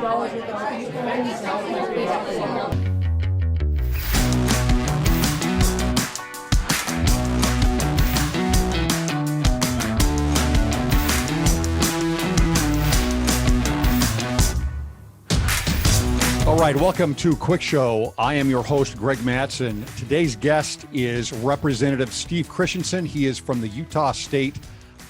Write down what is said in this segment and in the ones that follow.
All right, welcome to Cwic Show. I am your host, Greg Mattson. Today's guest is Representative Steve Christiansen. He is from the Utah State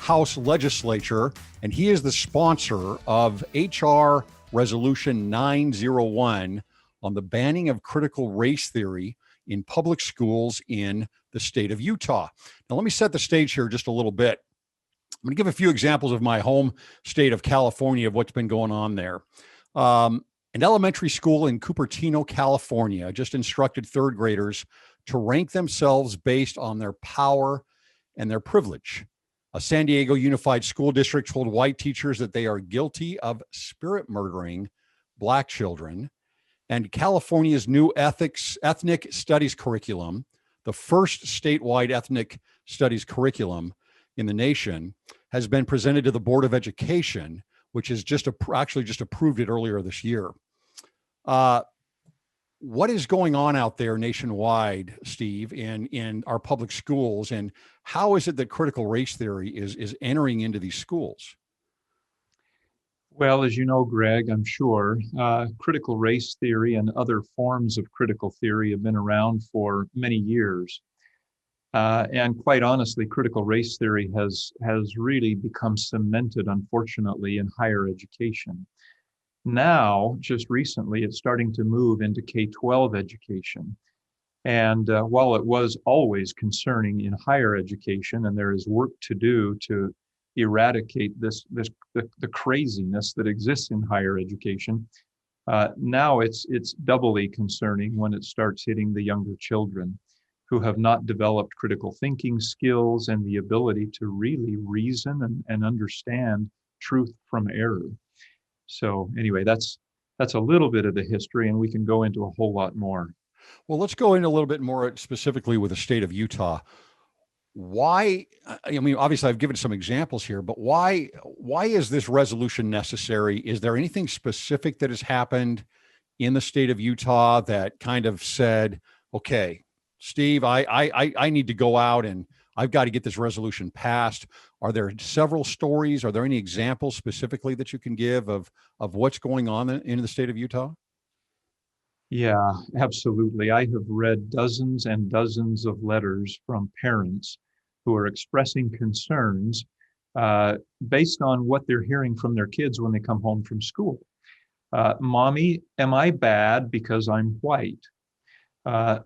House Legislature, and he is the sponsor of H.R. Resolution 901 on the banning of critical race theory in public schools in the state of Utah. Now, let me set the stage here just a little bit. I'm going to give a few examples of my home state of California of what's been going on there. An elementary school in Cupertino, California, just instructed third graders to rank themselves based on their power and their privilege. A San Diego Unified School District told white teachers that they are guilty of spirit murdering Black children. And California's new ethnic studies curriculum, the first statewide ethnic studies curriculum in the nation, has been presented to the Board of Education, which has actually just approved it earlier this year. What is going on out there nationwide, Steve, in our public schools, and how is it that critical race theory is entering into these schools? Well, as you know, Greg, I'm sure, critical race theory and other forms of critical theory have been around for many years. And quite honestly, critical race theory has really become cemented, unfortunately, in higher education. Now, just recently, it's starting to move into K-12 education. And while it was always concerning in higher education, and there is work to do to eradicate the craziness that exists in higher education, now it's doubly concerning when it starts hitting the younger children who have not developed critical thinking skills and the ability to really reason and understand truth from error. So anyway, that's a little bit of the history, and we can go into a whole lot more. Well, let's go into a little bit more specifically with the state of Utah. Why, I mean, obviously I've given some examples here, but why is this resolution necessary? Is there anything specific that has happened in the state of Utah that kind of said, okay, Steve, I need to go out and I've got to get this resolution passed? Are there several stories? Are there any examples specifically that you can give of what's going on in the state of Utah? Yeah, absolutely. I have read dozens and dozens of letters from parents who are expressing concerns based on what they're hearing from their kids when they come home from school. Mommy, am I bad because I'm white?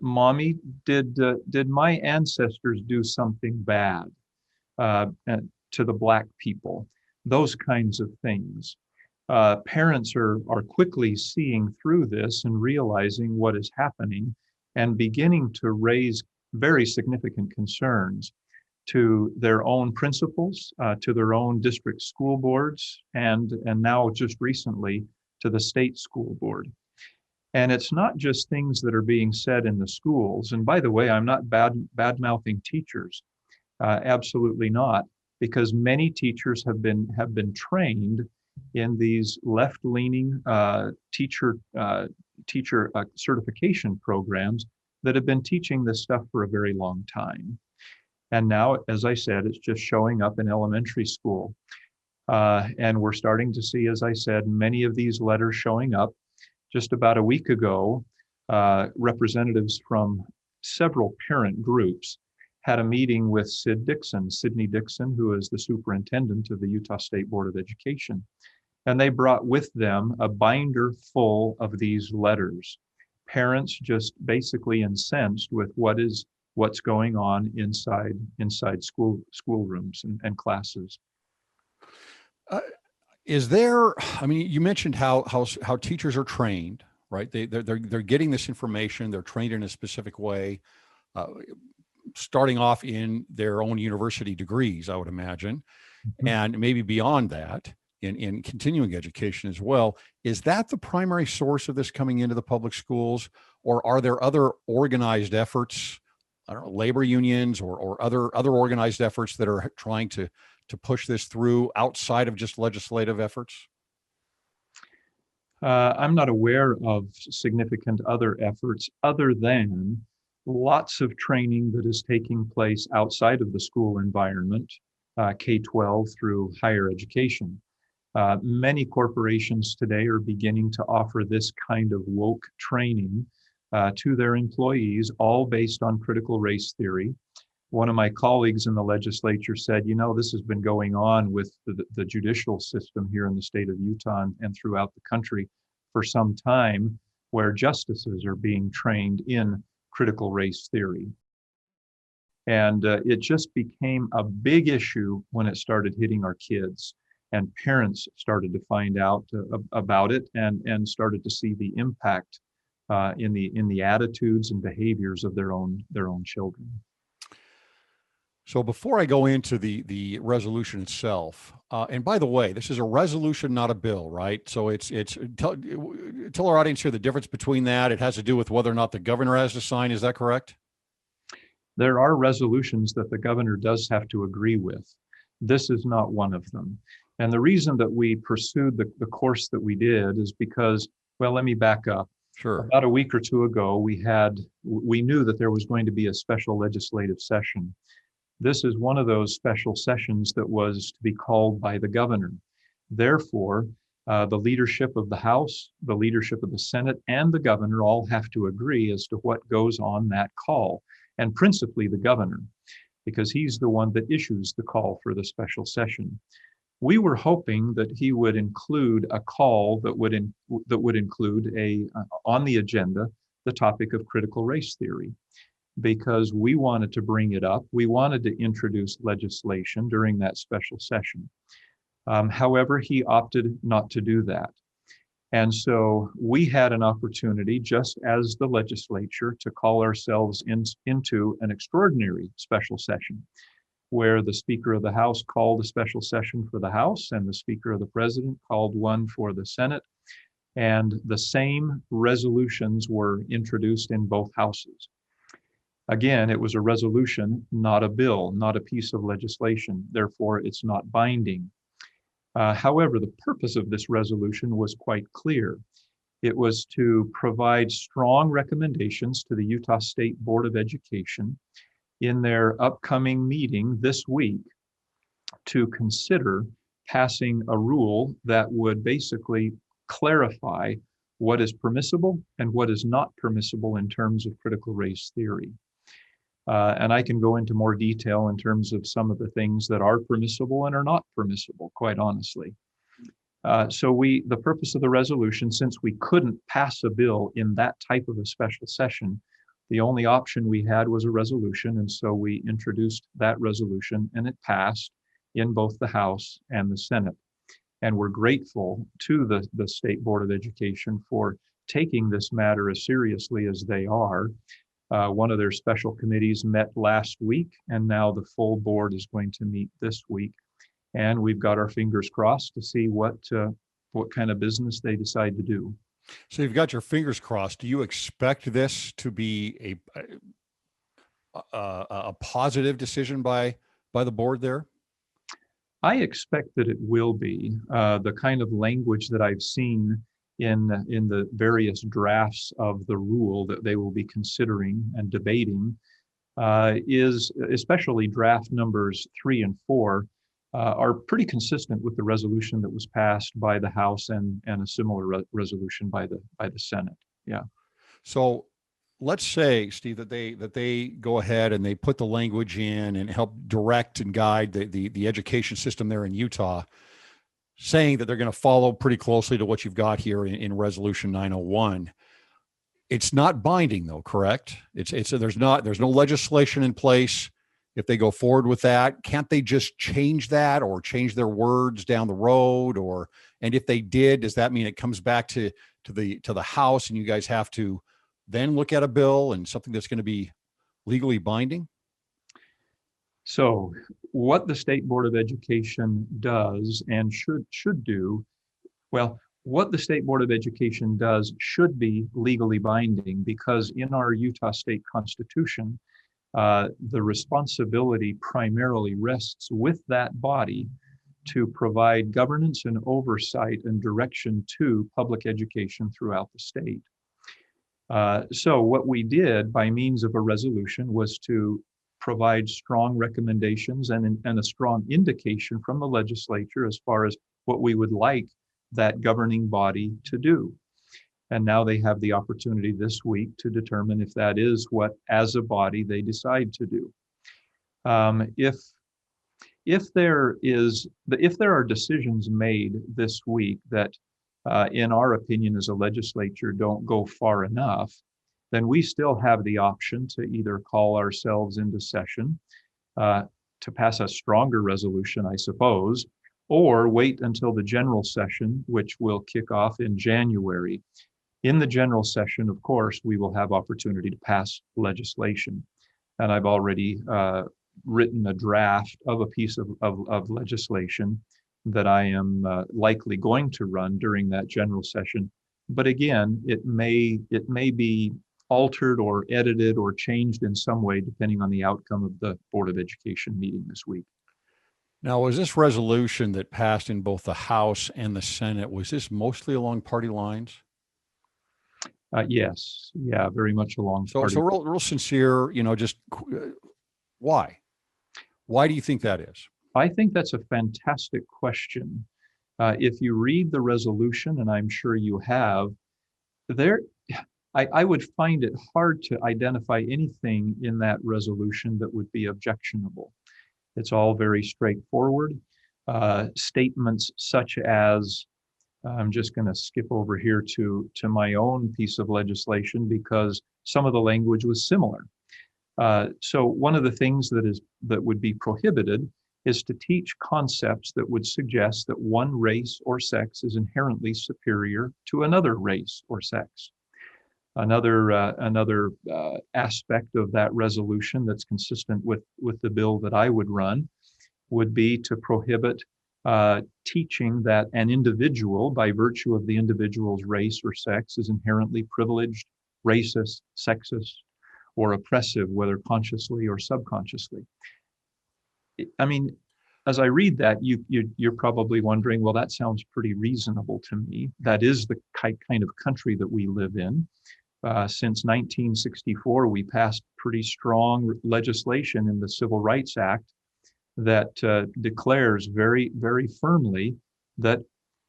Mommy, did my ancestors do something bad to the Black people? Those kinds of things. Parents are quickly seeing through this and realizing what is happening and beginning to raise very significant concerns to their own principals, to their own district school boards, and now just recently to the state school board. And it's not just things that are being said in the schools. And by the way, I'm not bad-mouthing teachers. Absolutely not, because many teachers have been trained in these left-leaning teacher certification programs that have been teaching this stuff for a very long time. And now, as I said, it's just showing up in elementary school. And we're starting to see, as I said, many of these letters showing up. Just about a week ago, representatives from several parent groups had a meeting with Sidney Dixon, who is the superintendent of the Utah State Board of Education. And they brought with them a binder full of these letters. Parents just basically incensed with what's going on inside schoolrooms and classes. Is there, I mean, you mentioned how teachers are trained, right? They're getting this information, they're trained in a specific way, starting off in their own university degrees, I would imagine, and maybe beyond that in continuing education as well. Is that the primary source of this coming into the public schools, or are there other organized efforts, I don't know, labor unions or other organized efforts that are trying to push this through outside of just legislative efforts? I'm not aware of significant other efforts other than lots of training that is taking place outside of the school environment, K-12 through higher education. Many corporations today are beginning to offer this kind of woke training to their employees, all based on critical race theory. One of my colleagues in the legislature said, you know, this has been going on with the judicial system here in the state of Utah and throughout the country for some time, where justices are being trained in critical race theory. And it just became a big issue when it started hitting our kids. And parents started to find out about it and started to see the impact in the attitudes and behaviors of their own children. So before I go into the resolution itself, and by the way, this is a resolution, not a bill, right? So it's tell our audience here the difference between that. It has to do with whether or not the governor has to sign. Is that correct? There are resolutions that the governor does have to agree with. This is not one of them. And the reason that we pursued the course that we did is because, well, let me back up. Sure. About a week or two ago, we knew that there was going to be a special legislative session. This is one of those special sessions that was to be called by the governor. Therefore, the leadership of the House, the leadership of the Senate, and the governor all have to agree as to what goes on that call, and principally the governor, because he's the one that issues the call for the special session. We were hoping that he would include a call that would include on the agenda the topic of critical race theory, because we wanted to bring it up. We wanted to introduce legislation during that special session. However, he opted not to do that. And so we had an opportunity, just as the legislature, to call ourselves into an extraordinary special session, where the Speaker of the House called a special session for the House and the Speaker of the President called one for the Senate. And the same resolutions were introduced in both houses. Again, it was a resolution, not a bill, not a piece of legislation. Therefore, it's not binding. However, the purpose of this resolution was quite clear. It was to provide strong recommendations to the Utah State Board of Education in their upcoming meeting this week to consider passing a rule that would basically clarify what is permissible and what is not permissible in terms of critical race theory. And I can go into more detail in terms of some of the things that are permissible and are not permissible, quite honestly. So the purpose of the resolution, since we couldn't pass a bill in that type of a special session, the only option we had was a resolution. And so we introduced that resolution, and it passed in both the House and the Senate. And we're grateful to the State Board of Education for taking this matter as seriously as they are. One of their special committees met last week, and now the full board is going to meet this week. And we've got our fingers crossed to see what kind of business they decide to do. So you've got your fingers crossed. Do you expect this to be a positive decision by the board there? I expect that it will be. The kind of language that I've seen in the various drafts of the rule that they will be considering and debating is, especially draft numbers 3 and 4, are pretty consistent with the resolution that was passed by the House and a similar resolution by the Senate. Yeah. So let's say, Steve, that they go ahead and they put the language in and help direct and guide the education system there in Utah, saying that they're going to follow pretty closely to what you've got here in Resolution 901. It's not binding, though, correct? There's no legislation in place. If they go forward with that, can't they just change that or change their words down the road? And if they did, does that mean it comes back to the House and you guys have to then look at a bill and something that's going to be legally binding? So what the State Board of Education does and should do, well, what the State Board of Education does should be legally binding, because in our Utah State Constitution, the responsibility primarily rests with that body to provide governance and oversight and direction to public education throughout the state. So what we did by means of a resolution was to provide strong recommendations and a strong indication from the legislature as far as what we would like that governing body to do. And now they have the opportunity this week to determine if that is what, as a body, they decide to do. If there are decisions made this week that, in our opinion, as a legislature, don't go far enough, then we still have the option to either call ourselves into session to pass a stronger resolution, I suppose, or wait until the general session, which will kick off in January. In the general session, of course, we will have opportunity to pass legislation. And I've already written a draft of a piece of legislation that I am likely going to run during that general session. But again, it may be altered or edited or changed in some way depending on the outcome of the Board of Education meeting this week. Now, was this resolution that passed in both the House and the Senate, was this mostly along party lines? Yes, yeah, very much along So party. So real sincere, just why? Why do you think that is? I think that's a fantastic question. If you read the resolution, and I'm sure you have, I would find it hard to identify anything in that resolution that would be objectionable. It's all very straightforward. Statements such as, I'm just going to skip over here to my own piece of legislation because some of the language was similar. So one of the things that would be prohibited is to teach concepts that would suggest that one race or sex is inherently superior to another race or sex. Another aspect of that resolution that's consistent with the bill that I would run would be to prohibit teaching that an individual, by virtue of the individual's race or sex, is inherently privileged, racist, sexist, or oppressive, whether consciously or subconsciously. I mean, as I read that, you're probably wondering, well, that sounds pretty reasonable to me. That is the kind of country that we live in. Since 1964, we passed pretty strong legislation in the Civil Rights Act that declares very, very firmly that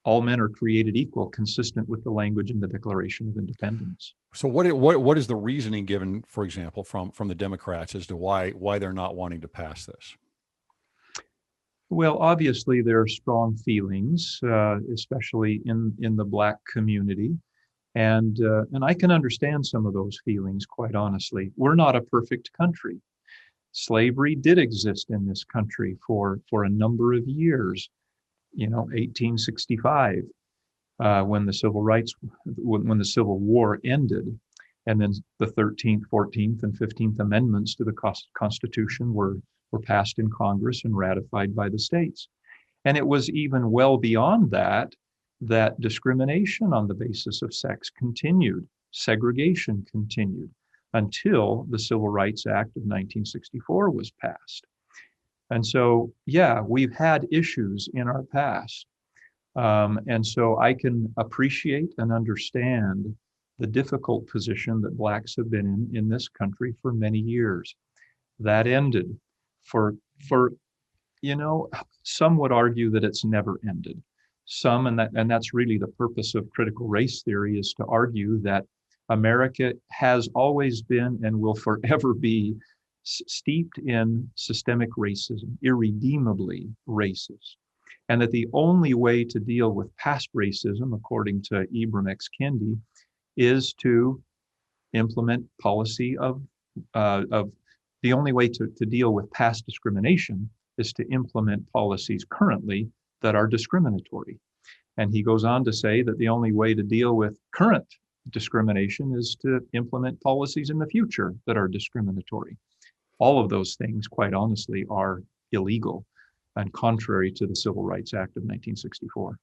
all men are created equal, consistent with the language in the Declaration of Independence. So what is the reasoning given, for example, from the Democrats as to why they're not wanting to pass this? Well, obviously there are strong feelings, especially in the Black community, and I can understand some of those feelings. Quite honestly, we're not a perfect country. Slavery did exist in this country for a number of years. 1865, when the Civil War ended, and then the 13th, 14th, and 15th Amendments to the Constitution were passed in Congress and ratified by the states. And it was even well beyond that discrimination on the basis of sex continued, segregation continued, until the Civil Rights Act of 1964 was passed. And so, yeah, we've had issues in our past. And so I can appreciate and understand the difficult position that Blacks have been in this country for many years. That ended. Some would argue that it's never ended. And that's really the purpose of critical race theory, is to argue that America has always been and will forever be steeped in systemic racism, irredeemably racist. And that the only way to deal with past racism, according to Ibram X. Kendi, is to implement policy the only way to deal with past discrimination is to implement policies currently that are discriminatory. And he goes on to say that the only way to deal with current discrimination is to implement policies in the future that are discriminatory. All of those things, quite honestly, are illegal and contrary to the Civil Rights Act of 1964.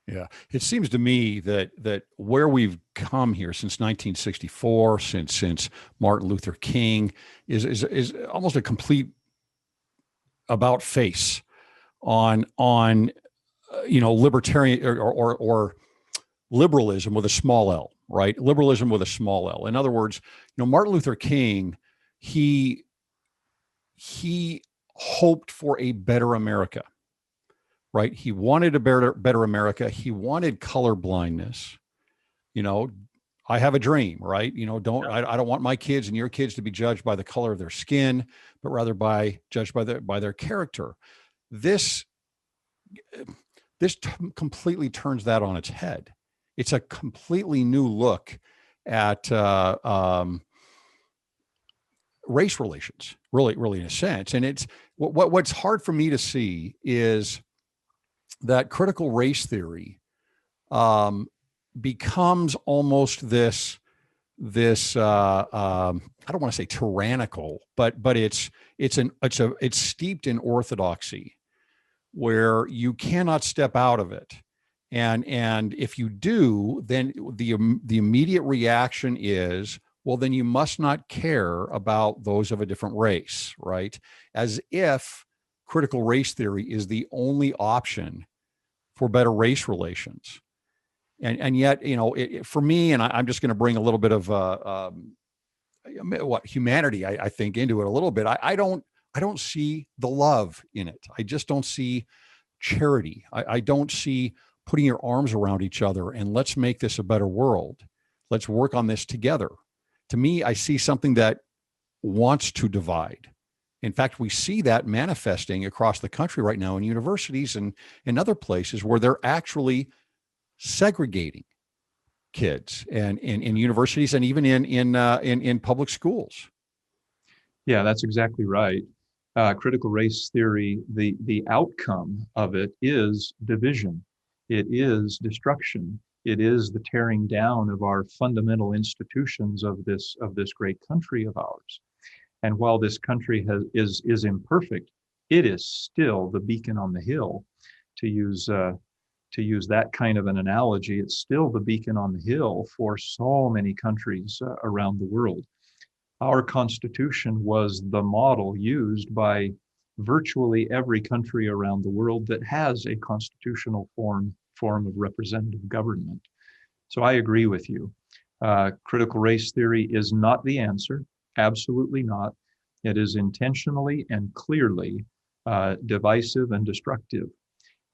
Yeah, it seems to me that where we've come here since 1964, since Martin Luther King, is almost a complete about face on libertarian or liberalism with a small L, right? Liberalism with a small L. In other words, Martin Luther King, he hoped for a better America, right? He wanted a better America. He wanted color blindness. I have a dream, right? I don't want my kids and your kids to be judged by the color of their skin, but rather judged by their character. This completely turns that on its head. It's a completely new look at race relations, really in a sense. And it's what's hard for me to see is that critical race theory becomes almost this I don't want to say tyrannical, but it's steeped in orthodoxy where you cannot step out of it. And if you do, then the immediate reaction is, well, then you must not care about those of a different race, right? As if critical race theory is the only option for better race relations. And yet, for me, and I'm just going to bring a little bit of humanity, I think, into it a little bit. I don't see the love in it. I just don't see charity. I don't see putting your arms around each other and let's make this a better world. Let's work on this together. To me, I see something that wants to divide. In fact, we see that manifesting across the country right now in universities and in other places where they're actually segregating kids and in universities and even in public schools. Yeah, that's exactly right. Critical race theory, the outcome of it is division. It is destruction. It is the tearing down of our fundamental institutions of this great country of ours. And while this country is imperfect, it is still the beacon on the hill. To use that kind of an analogy, it's still the beacon on the hill for so many countries around the world. Our Constitution was the model used by virtually every country around the world that has a constitutional form of representative government. So I agree with you. Critical race theory is not the answer, absolutely not. It is intentionally and clearly divisive and destructive.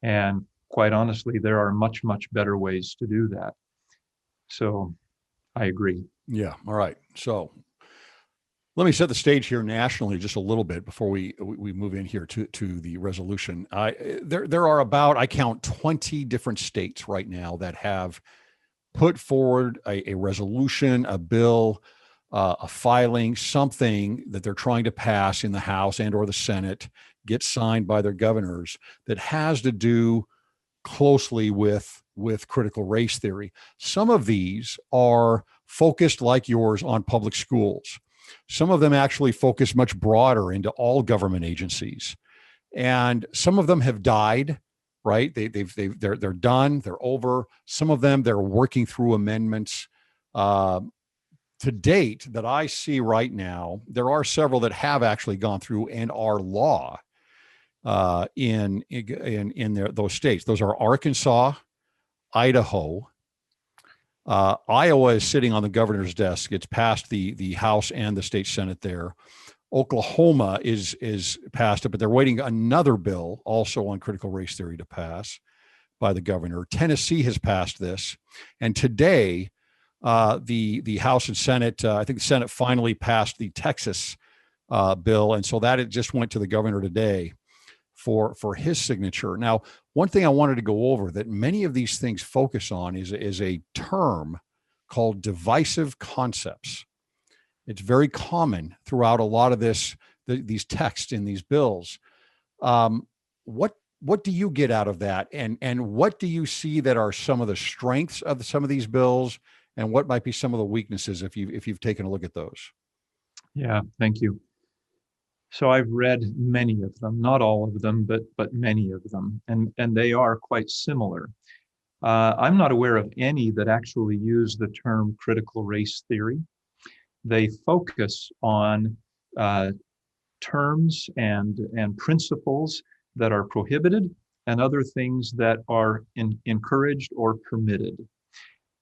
And quite honestly, there are much, much better ways to do that. So I agree. Yeah. All right. So let me set the stage here nationally just a little bit before we move in here to the resolution. There are about, I count 20 different states right now that have put forward a resolution, a bill, a filing, something that they're trying to pass in the House and or the Senate, get signed by their governors, that has to do closely with critical race theory. Some of these are focused like yours on public schools. Some of them actually focus much broader into all government agencies, and some of them have died. Right? They're done. They're over. Some of them they're working through amendments. To date, that I see right now, there are several that have actually gone through and are law in those states. Those are Arkansas, Idaho. Iowa is sitting on the governor's desk. It's passed the House and the state Senate there. Oklahoma is passed it, but they're waiting another bill also on critical race theory to pass by the governor. Tennessee has passed this, and today the House and Senate, I think the Senate finally passed the Texas bill, and so that it just went to the governor today for his signature. Now, one thing I wanted to go over that many of these things focus on is a term called divisive concepts. It's very common throughout a lot of these texts in these bills. What do you get out of that, and what do you see that are some of the strengths of some of these bills, and what might be some of the weaknesses if you've taken a look at those? Yeah, thank you. So I've read many of them, not all of them, but many of them, and they are quite similar. I'm not aware of any that actually use the term critical race theory. They focus on terms and principles that are prohibited and other things that are encouraged or permitted.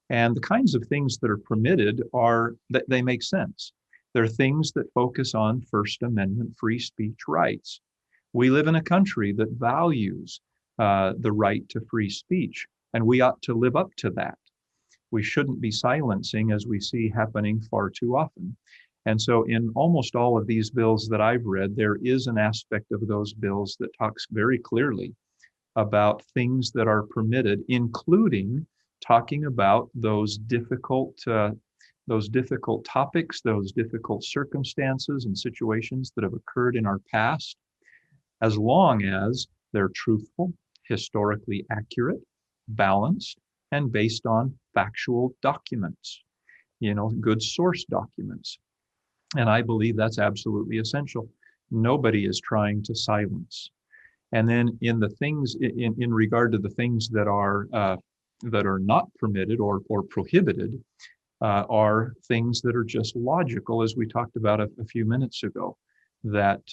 And the kinds of things that are permitted are that they make sense. They're things that focus on First Amendment free speech rights. We live in a country that values the right to free speech, and we ought to live up to that. We shouldn't be silencing, as we see happening far too often. And so in almost all of these bills that I've read, there is an aspect of those bills that talks very clearly about things that are permitted, including talking about those difficult topics, those difficult circumstances and situations that have occurred in our past, as long as they're truthful, historically accurate, balanced, and based on factual documents, good source documents. And I believe that's absolutely essential. Nobody is trying to silence. And then in the things, in regard to the things that are not permitted or prohibited, are things that are just logical, as we talked about a few minutes ago, that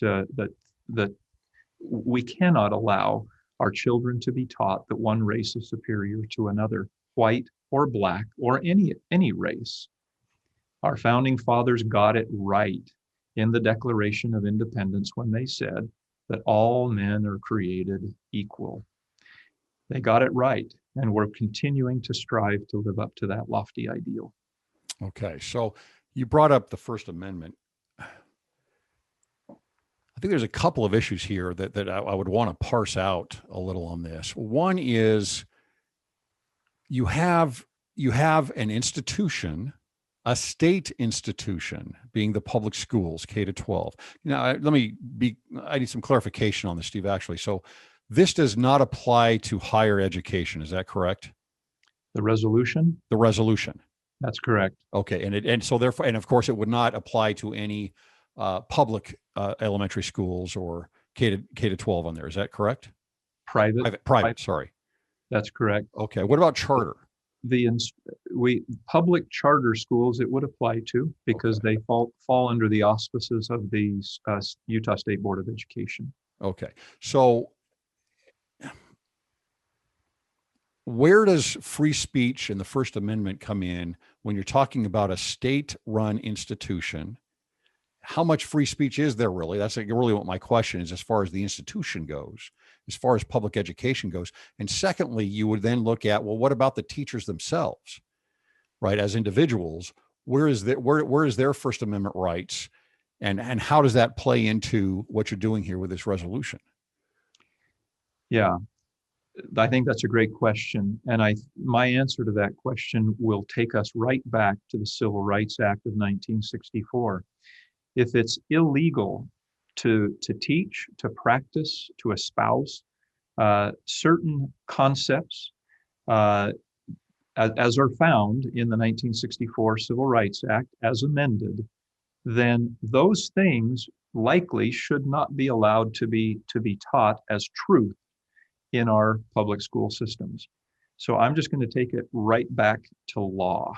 we cannot allow our children to be taught that one race is superior to another, white or black or any race. Our founding fathers got it right in the Declaration of Independence when they said that all men are created equal. They got it right, and we're continuing to strive to live up to that lofty ideal. Okay, so you brought up the First Amendment. I think there's a couple of issues here that I would want to parse out a little on this. One is you have an institution, a state institution, being the public schools, K to 12. Now, I need some clarification on this, Steve, actually. So this does not apply to higher education. Is that correct? The resolution? The resolution. That's correct. Okay. And so therefore, and of course it would not apply to any public elementary schools or K to 12 on there. Is that correct? Private, sorry. That's correct. Okay. What about charter? Public charter schools it would apply to, because they fall under the auspices of the Utah State Board of Education. Okay. So where does free speech and the First Amendment come in when you're talking about a state-run institution? How much free speech is there really? That's really what my question is, as far as the institution goes, as far as public education goes. And secondly, you would then look at, well, what about the teachers themselves, right? As individuals, where is their First Amendment rights, and how does that play into what you're doing here with this resolution? Yeah, I think that's a great question. And my answer to that question will take us right back to the Civil Rights Act of 1964. If it's illegal to teach, to practice, to espouse certain concepts as are found in the 1964 Civil Rights Act as amended, then those things likely should not be allowed to be taught as truth in our public school systems. So I'm just going to take it right back to law.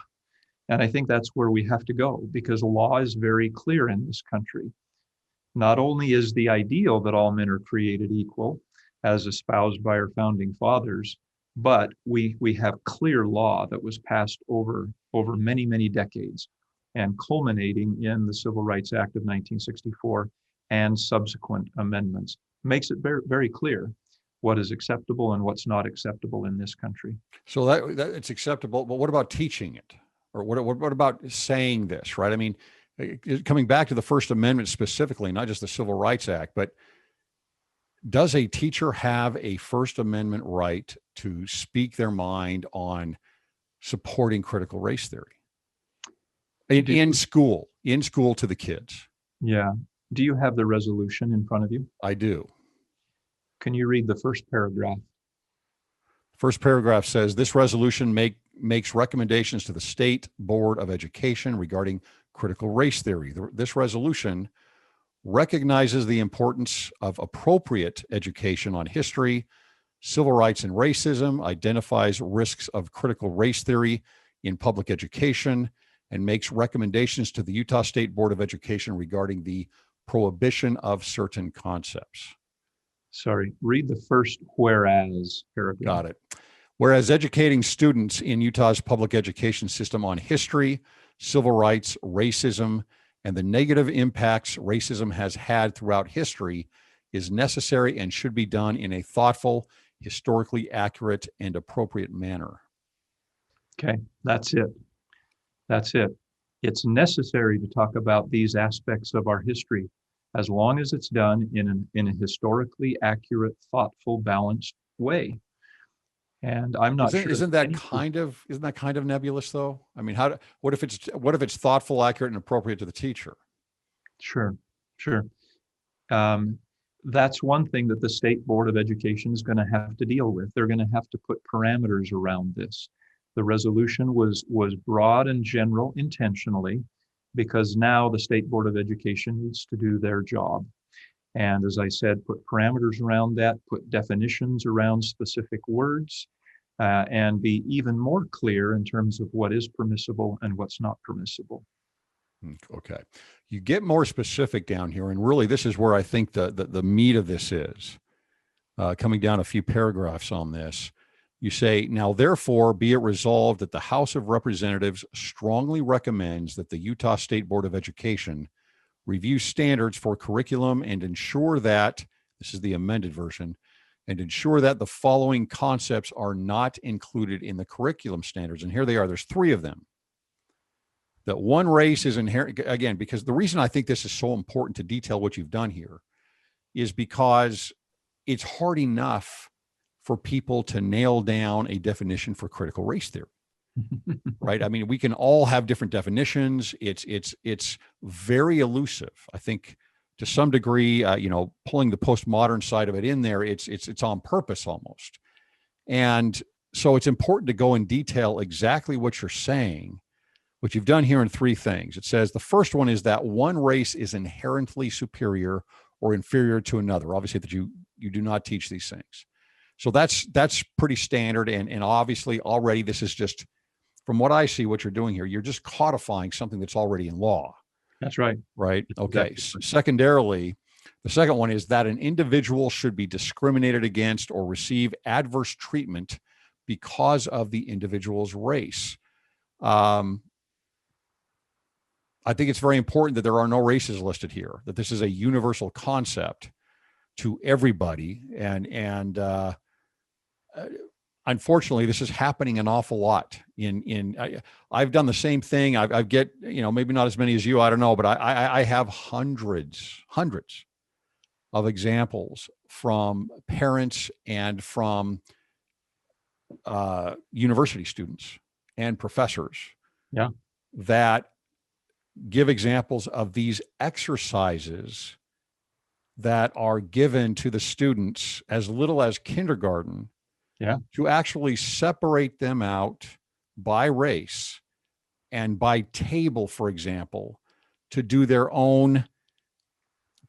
And I think that's where we have to go, because law is very clear in this country. Not only is the ideal that all men are created equal, as espoused by our founding fathers, but we have clear law that was passed over many, many decades, and culminating in the Civil Rights Act of 1964 and subsequent amendments. Makes it very, very clear what is acceptable and what's not acceptable in this country. So that it's acceptable, but what about teaching it? Or what about saying this, right? I mean, coming back to the First Amendment specifically, not just the Civil Rights Act, but does a teacher have a First Amendment right to speak their mind on supporting critical race theory in school to the kids? Yeah. Do you have the resolution in front of you? I do. Can you read the first paragraph? First paragraph says, this resolution makes recommendations to the State Board of Education regarding critical race theory. This resolution recognizes the importance of appropriate education on history, civil rights, and racism, identifies risks of critical race theory in public education, and makes recommendations to the Utah State Board of Education regarding the prohibition of certain concepts. Sorry, read the first whereas paragraph. Got it. Whereas educating students in Utah's public education system on history, civil rights, racism, and the negative impacts racism has had throughout history is necessary and should be done in a thoughtful, historically accurate, and appropriate manner. Okay, that's it. That's it. It's necessary to talk about these aspects of our history as long as it's done in a historically accurate, thoughtful, balanced way. And I'm not sure. Isn't that kind of nebulous though? I mean, what if it's thoughtful, accurate, and appropriate to the teacher? Sure. That's one thing that the State Board of Education is going to have to deal with. They're going to have to put parameters around this. The resolution was broad and general intentionally, because now the State Board of Education needs to do their job. And as I said, put parameters around that, put definitions around specific words, and be even more clear in terms of what is permissible and what's not permissible. Okay. You get more specific down here, and really this is where I think the meat of this is. Coming down a few paragraphs on this, you say, now therefore be it resolved that the House of Representatives strongly recommends that the Utah State Board of Education review standards for curriculum and ensure that, this is the amended version, and ensure that the following concepts are not included in the curriculum standards. And here they are. There's 3 of them. That one race is inherent, again, because the reason I think this is so important to detail what you've done here is because it's hard enough for people to nail down a definition for critical race theory. Right? I mean, we can all have different definitions. It's very elusive. I think to some degree, pulling the postmodern side of it in there, it's on purpose almost. And so it's important to go in detail exactly what you're saying, what you've done here in 3 things. It says the first one is that one race is inherently superior or inferior to another. Obviously that you do not teach these things. So that's pretty standard. And obviously already this is just, from what I see, what you're doing here, you're just codifying something that's already in law. That's right. Right. Okay. Exactly. Secondarily, the second one is that an individual should be discriminated against or receive adverse treatment because of the individual's race. I think it's very important that there are no races listed here, that this is a universal concept to everybody. And unfortunately, this is happening an awful lot I've done the same thing. I get, maybe not as many as you, I don't know, but I have hundreds of examples from parents and from university students and professors that give examples of these exercises that are given to the students as little as kindergarten to actually separate them out by race and by table, for example, to do their own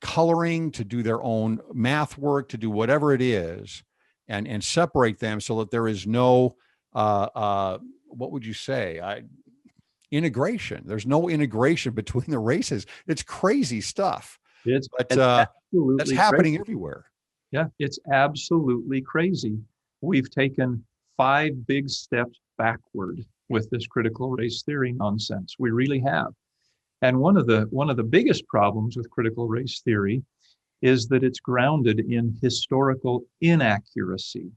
coloring, to do their own math work, to do whatever it is, and separate them so that there is no, what would you say? Integration. There's no integration between the races. It's crazy stuff. It's absolutely that's happening crazy. Everywhere. Yeah, it's absolutely crazy. We've taken 5 big steps backward with this critical race theory nonsense. We really have. And one of the biggest problems with critical race theory is that it's grounded in historical inaccuracy.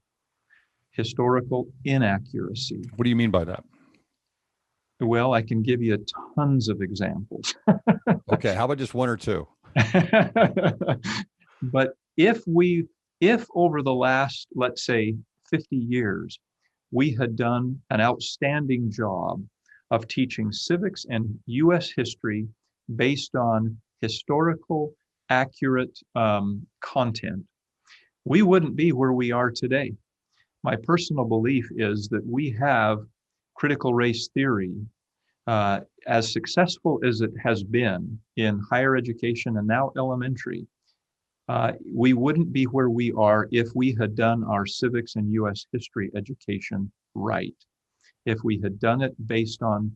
Historical inaccuracy. What do you mean by that? Well, I can give you tons of examples. Okay, how about just 1 or 2? But if over the last, let's say, 50 years, we had done an outstanding job of teaching civics and U.S. history based on historical, accurate content, we wouldn't be where we are today. My personal belief is that we have critical race theory, as successful as it has been in higher education and now elementary, we wouldn't be where we are if we had done our civics and U.S. history education right. If we had done it based on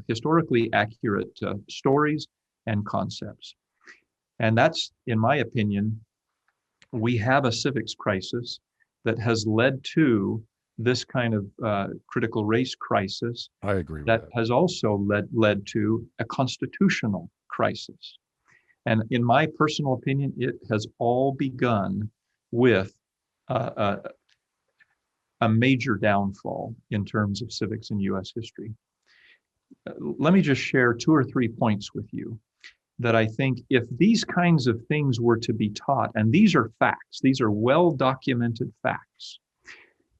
historically accurate stories and concepts. And that's, in my opinion, we have a civics crisis that has led to this kind of critical race crisis I agree with that that. has also led to a constitutional crisis. And in my personal opinion, it has all begun with a major downfall in terms of civics in U.S. history. Let me just share 2 or 3 points with you that I think if these kinds of things were to be taught, and these are facts, these are well-documented facts,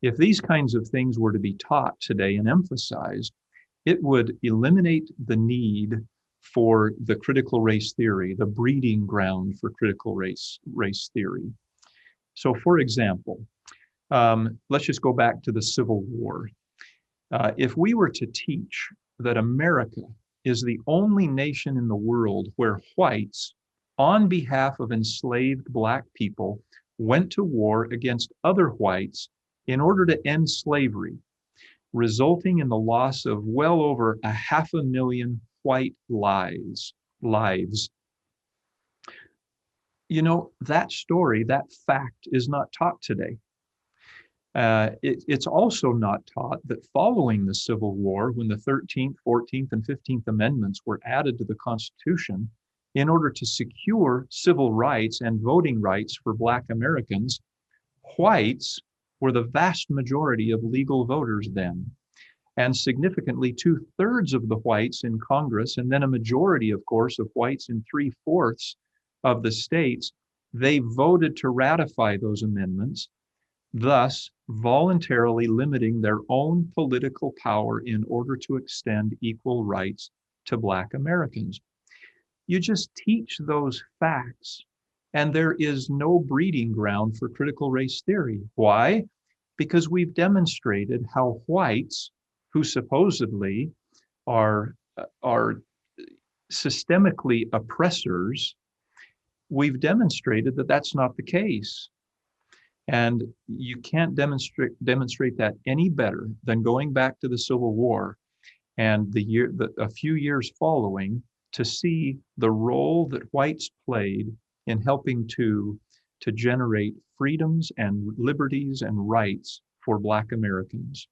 if these kinds of things were to be taught today and emphasized, it would eliminate the need for the critical race theory, the breeding ground for critical race theory. So for example, let's just go back to the Civil War. If we were to teach that America is the only nation in the world where whites, on behalf of enslaved Black people, went to war against other whites in order to end slavery, resulting in the loss of well over 500,000 white lives. You know, that story, that fact is not taught today. It's also not taught that following the Civil War, when the 13th, 14th, and 15th Amendments were added to the Constitution in order to secure civil rights and voting rights for Black Americans, whites were the vast majority of legal voters then. And significantly, 2/3 of the whites in Congress, and then a majority, of course, of whites in 3/4 of the states, they voted to ratify those amendments, thus voluntarily limiting their own political power in order to extend equal rights to Black Americans. You just teach those facts, and there is no breeding ground for critical race theory. Why? Because we've demonstrated how whites, who supposedly are systemically oppressors, we've demonstrated that that's not the case. And you can't demonstrate that any better than going back to the Civil War and a few years following to see the role that whites played in helping to generate freedoms and liberties and rights for Black Americans.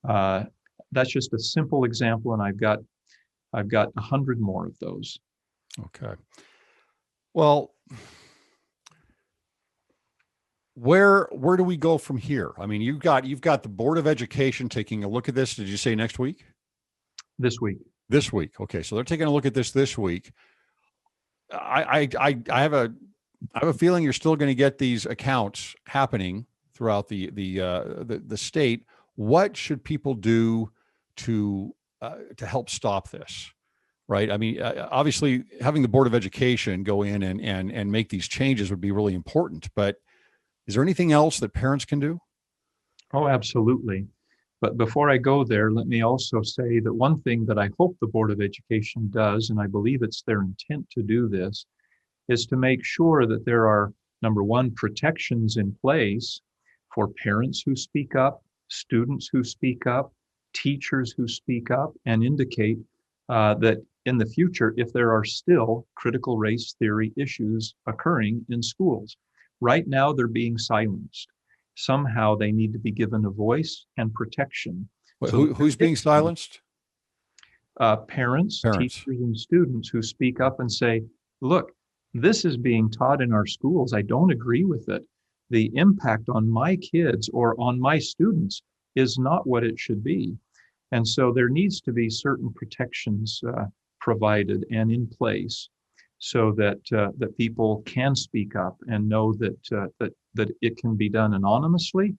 That's just a simple example, and I've got 100 more of those. Okay. Well, where do we go from here? I mean, you've got the Board of Education taking a look at this. Did you say next week? This week. This week. Okay, so they're taking a look at this week. I have a feeling you're still going to get these accounts happening throughout the state. What should people do to help stop this? Right. I mean, obviously, having the Board of Education go in and make these changes would be really important. But is there anything else that parents can do? Oh, absolutely. But before I go there, let me also say that one thing that I hope the Board of Education does, and I believe it's their intent to do this, is to make sure that there are, number one, protections in place for parents who speak up, students who speak up, teachers who speak up, and indicate that in the future, if there are still critical race theory issues occurring in schools, right now they're being silenced. Somehow they need to be given a voice and protection. Wait, who's being silenced? Parents, teachers, and students who speak up and say, look, this is being taught in our schools. I don't agree with it. The impact on my kids or on my students is not what it should be. And so there needs to be certain protections provided and in place so that people can speak up and know that it can be done anonymously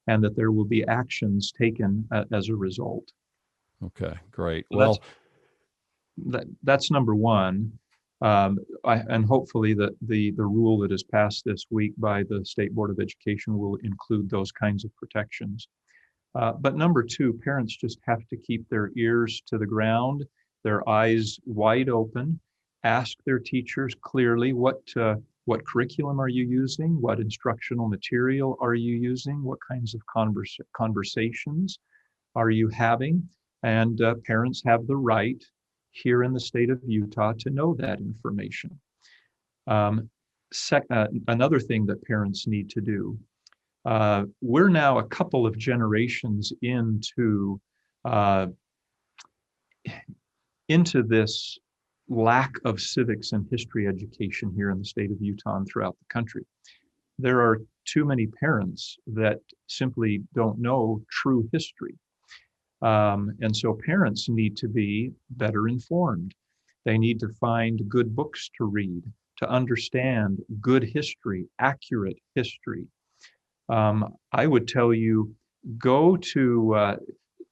and that there will be actions taken as a result. Okay, great. So well, that's number one. And hopefully the rule that is passed this week by the State Board of Education will include those kinds of protections. But number two, parents just have to keep their ears to the ground, their eyes wide open, ask their teachers clearly what curriculum are you using, what instructional material are you using, what kinds of conversations are you having, and parents have the right here in the state of Utah to know that information. Another thing that parents need to do, we're now a couple of generations into this lack of civics and history education here in the state of Utah and throughout the country. There are too many parents that simply don't know true history. And so parents need to be better informed. They need to find good books to read, to understand good history, accurate history. I would tell you, go to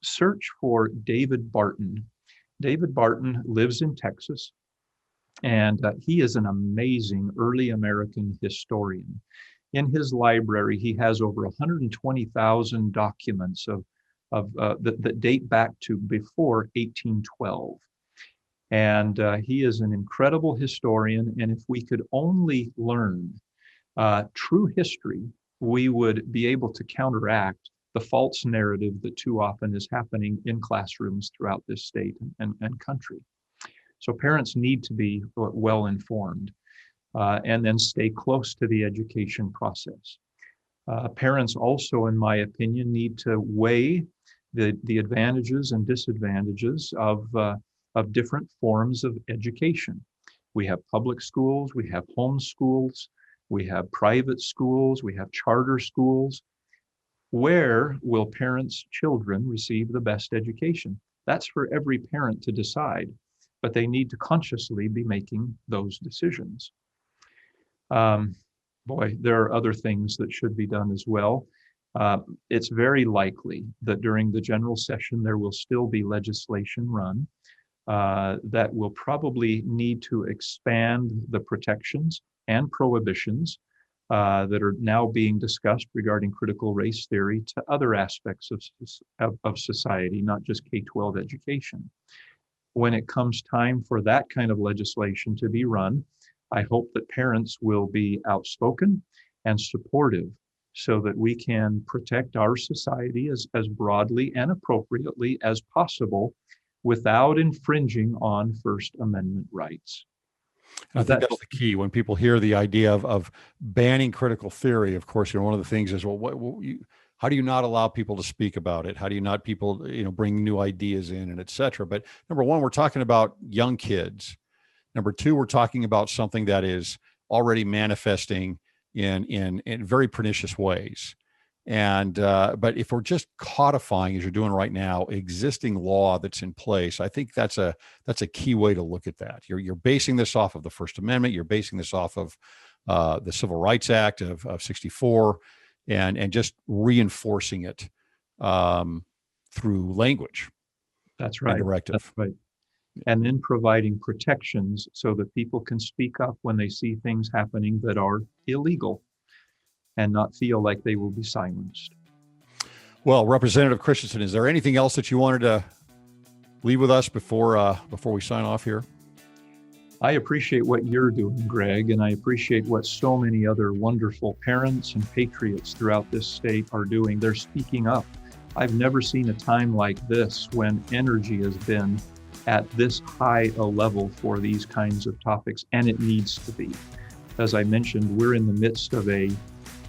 search for David Barton. David Barton lives in Texas, and he is an amazing early American historian. In his library, he has over 120,000 documents that date back to before 1812. And he is an incredible historian, and if we could only learn true history, we would be able to counteract the false narrative that too often is happening in classrooms throughout this state and country. So parents need to be well informed and then stay close to the education process. Parents also, in my opinion, need to weigh the advantages and disadvantages of different forms of education. We have public schools, we have home schools, we have private schools, we have charter schools. Where will parents' children receive the best education? That's for every parent to decide, but they need to consciously be making those decisions. There are other things that should be done as well. It's very likely that during the general session, there will still be legislation run that will probably need to expand the protections and prohibitions that are now being discussed regarding critical race theory to other aspects of society, not just K-12 education. When it comes time for that kind of legislation to be run, I hope that parents will be outspoken and supportive so that we can protect our society as broadly and appropriately as possible without infringing on First Amendment rights. I think that's the key. When people hear the idea of banning critical theory, of course, one of the things is, how do you not allow people to speak about it? How do you not people, bring new ideas in and et cetera? But number one, we're talking about young kids. Number two, we're talking about something that is already manifesting in very pernicious ways. And but if we're just codifying, as you're doing right now, existing law that's in place, I think that's a key way to look at that. You're basing this off of the First Amendment. You're basing this off of the Civil Rights Act of '64, and just reinforcing it through language. That's right. Directive. That's right. And then providing protections so that people can speak up when they see things happening that are illegal and not feel like they will be silenced. Well, Representative Christiansen, is there anything else that you wanted to leave with us before we sign off here? I appreciate what you're doing, Greg, and I appreciate what so many other wonderful parents and patriots throughout this state are doing. They're speaking up. I've never seen a time like this when energy has been at this high a level for these kinds of topics, and it needs to be. As I mentioned, we're in the midst of a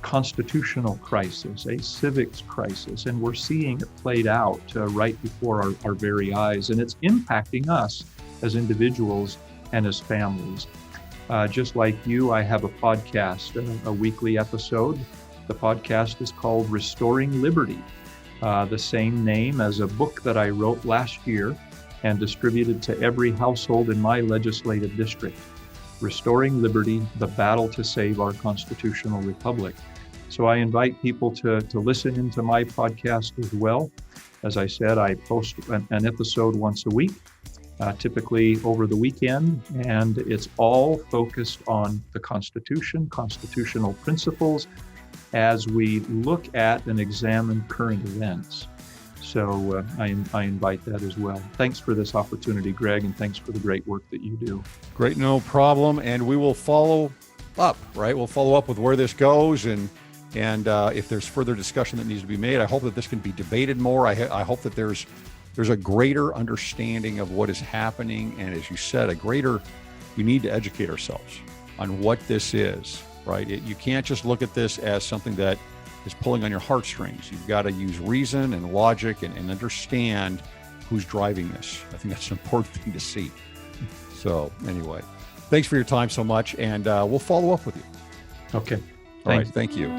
constitutional crisis, a civics crisis, and we're seeing it played out right before our very eyes, and it's impacting us as individuals and as families. Just like you, I have a podcast, a weekly episode. The podcast is called Restoring Liberty, the same name as a book that I wrote last year and distributed to every household in my legislative district. Restoring Liberty, the battle to save our constitutional republic. So I invite people to listen into my podcast as well. As I said, I post an episode once a week, typically over the weekend, and it's all focused on the Constitution, constitutional principles, as we look at and examine current events. So I invite that as well. Thanks for this opportunity, Greg, and thanks for the great work that you do. Great, no problem. And we will follow up, right? We'll follow up with where this goes, and if there's further discussion that needs to be made. I hope that this can be debated more. I hope that there's a greater understanding of what is happening, and as you said, we need to educate ourselves. on what this is, right? You can't just look at this as something that is pulling on your heartstrings. You've got to use reason and logic and understand who's driving this. I think that's an important thing to see. So anyway, thanks for your time so much, and we'll follow up with you. Okay. All right, thank you.